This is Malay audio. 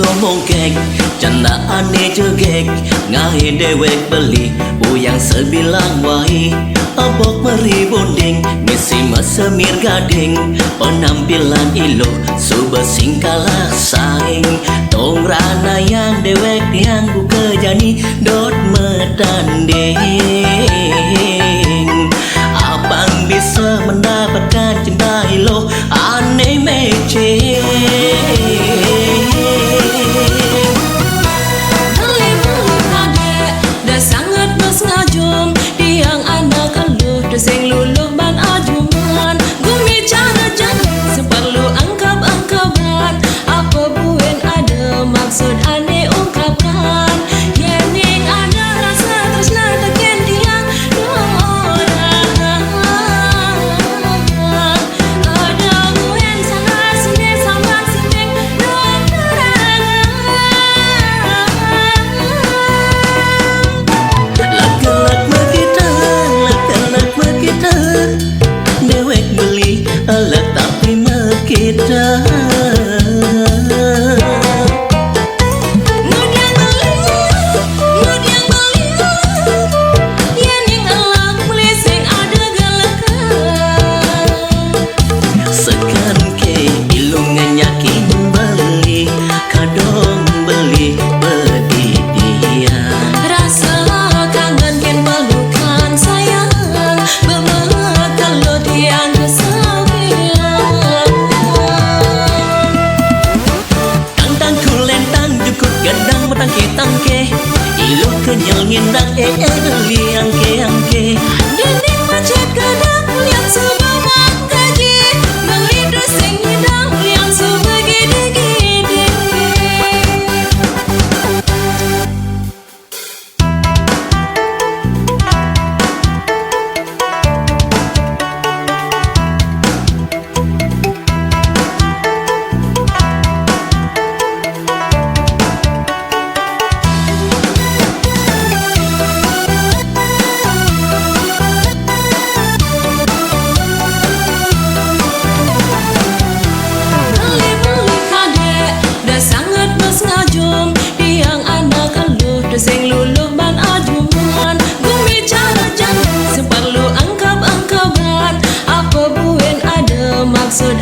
ngomong kek candaan jegek ngahe dewek beli uyang sebilang wahi abok meri bonding misi mesemir gading penampilan ilo subesing kalah saing tong rana yang dewek yang buka jani dot medanding abang bisa mendapatkan cinta ilo aneh mece. Sing luluh ban ajuman gumi cara jangan seperlu angkap-angkapan apa buen ada maksud aneh ungkapkan yening ada rasa tresna teken tiang dua orang ada buen sana sini sama sini dua dewek beli alat tapi makita Mudiang beli yening alak melising ada galakan sekan ke ilungan yakin beli kadong beli bedidian rasa kangen ken pelukan sayang bemak kalau tiang kesabian tang kulentang jukut gadang matangke ilu kenyal ngindang liang ke dening macet kadang liang subang gaji beli dressing hidang liang subang gede-gede sing luluh ban ajuman gumi cara jangan seperlu angkap-angkapan apa buen ada maksud